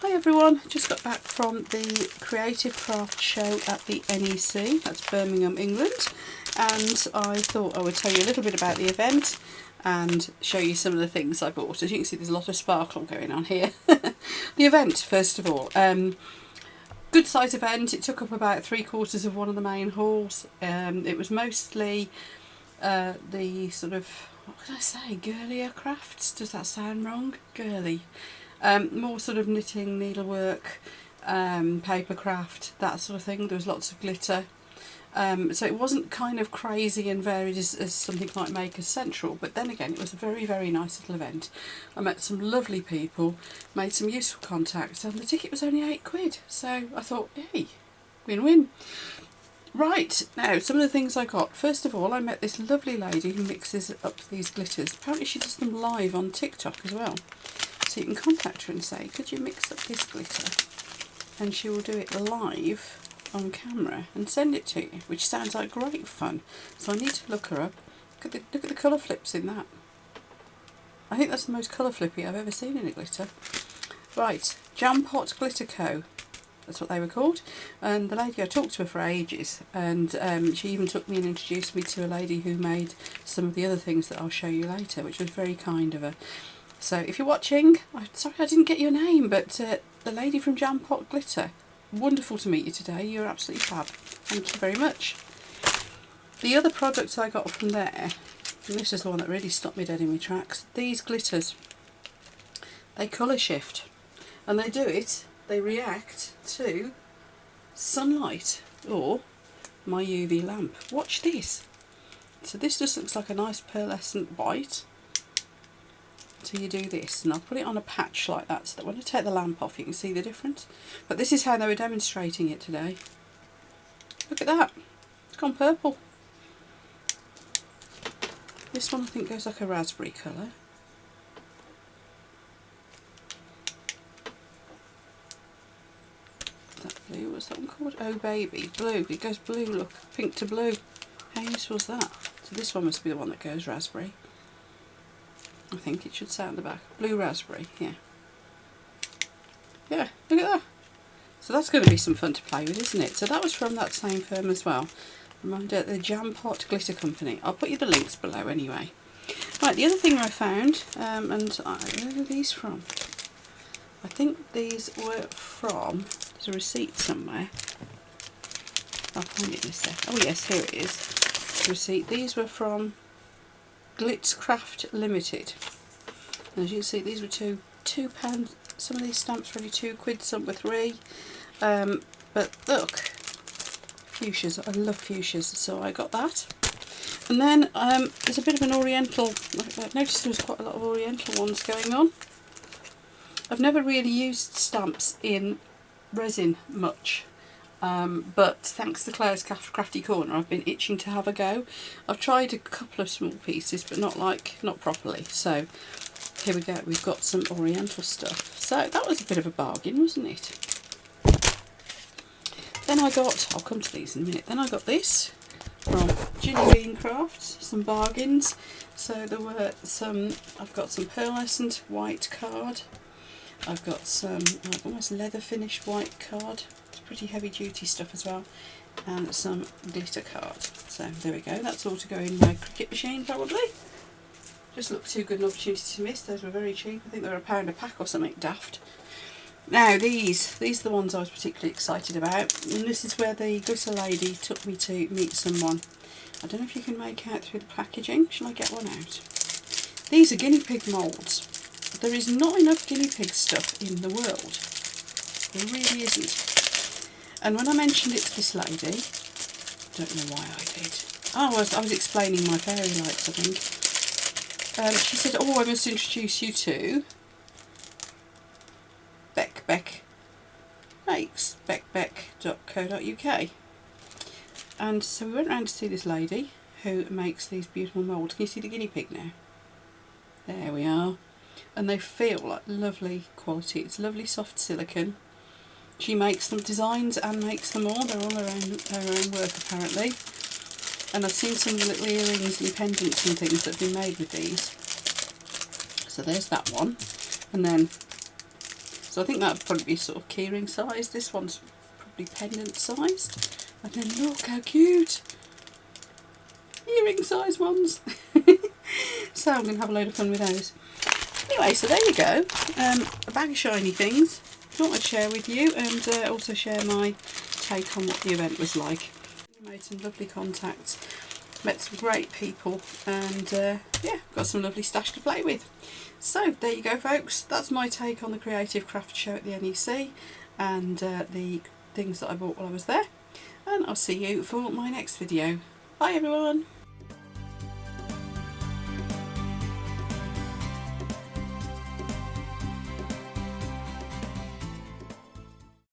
Hi everyone, just got back from the Creative Craft Show at the NEC, that's Birmingham, England, and I thought I would tell you a little bit about the event and show you some of the things I bought. As you can see, there's a lot of sparkle going on here. The event, first of all, good size event. It took up about 3/4 of one of the main halls. It was mostly the sort of, what can I say, girlier crafts. Does that sound wrong? Girly. More sort of knitting, needlework, paper craft, that sort of thing. There was lots of glitter. So it wasn't kind of crazy and varied as something like Makers Central, but then again it was a very, very nice little event. I met some lovely people, made some useful contacts, and the ticket was only £8, so I thought, hey, win-win. Right, now some of the things I got. First of all, I met this lovely lady who mixes up these glitters. Apparently she does them live on TikTok as well. So you can contact her and say, could you mix up this glitter? And she will do it live on camera and send it to you, which sounds like great fun. So I need to look her up. Look at the colour flips in that. I think that's the most colour flippy I've ever seen in a glitter. Right, Jam Pot Glitter Co. That's what they were called. And the lady, I talked to her for ages, and she even took me and introduced me to a lady who made some of the other things that I'll show you later, which was very kind of her. So if you're watching, I'm sorry I didn't get your name, but the lady from Jam Pot Glitter, wonderful to meet you today. You're absolutely fab. Thank you very much. The other products I got from there, and this is the one that really stopped me dead in my tracks, these glitters. They colour shift, and they do it, they react to sunlight or my UV lamp. Watch this. So this just looks like a nice pearlescent white. So you do this, and I'll put it on a patch like that so that when I take the lamp off you can see the difference. But this is how they were demonstrating it today. Look at that, it's gone purple. This one I think goes like a raspberry colour. That blue, what's that one called? Oh baby, blue, it goes blue, look, pink to blue. How useful is that? So this one must be the one that goes raspberry. I think it should say on the back. Blue raspberry, yeah. Yeah, look at that. So that's going to be some fun to play with, isn't it? So that was from that same firm as well. Reminder, the Jam Pot Glitter Company. I'll put you the links below anyway. Right, the other thing I found, and where are these from? I think these were from, there's a receipt somewhere. I'll find it in a sec. Oh yes, here it is. The receipt. These were from Glitzcraft Limited. And as you can see, these were £2. Some of these stamps were only £2, some were £3. But look, fuchsias. I love fuchsias, so I got that. And then there's a bit of an oriental. I noticed there was quite a lot of oriental ones going on. I've never really used stamps in resin much. But thanks to Claire's Crafty Corner, I've been itching to have a go. I've tried a couple of small pieces, but not properly. So here we go. We've got some oriental stuff. So that was a bit of a bargain, wasn't it? Then I got, I'll come to these in a minute. Then I got this from Ginny Bean Crafts. Some bargains. So there were some. I've got some pearlescent white card. I've got some like almost leather finished white card. Pretty heavy duty stuff as well, and some glitter card. So there we go, that's all to go in my Cricut machine probably. Just looked too good an opportunity to miss. Those were very cheap. I think they were £1 a pack or something daft. Now these are the ones I was particularly excited about, and this is where the glitter lady took me to meet someone. I don't know if you can make out through the packaging. Shall I get one out? These are guinea pig moulds. There is not enough guinea pig stuff in the world. There really isn't. And when I mentioned it to this lady, I don't know why I did. Oh, I was explaining my fairy lights, I think. She said, oh, I must introduce you to Beck Makes, beckbeck.co.uk. And so we went round to see this lady who makes these beautiful moulds. Can you see the guinea pig now? There we are. And they feel like lovely quality. It's lovely soft silicone. She makes them, designs and makes them all. They're all her own work apparently. And I've seen some of the little earrings and pendants and things that have been made with these. So there's that one. And then there's So I think that would probably be sort of keyring size. This one's probably pendant sized. And then look how cute! Earring size ones. So I'm going to have a load of fun with those. Anyway, so there you go. A bag of shiny things. Thought I'd share with you, and also share my take on what the event was like. Made some lovely contacts, met some great people, and yeah, got some lovely stash to play with. So there you go, folks. That's my take on the Creative Craft Show at the NEC and the things that I bought while I was there. And I'll see you for my next video. Bye everyone.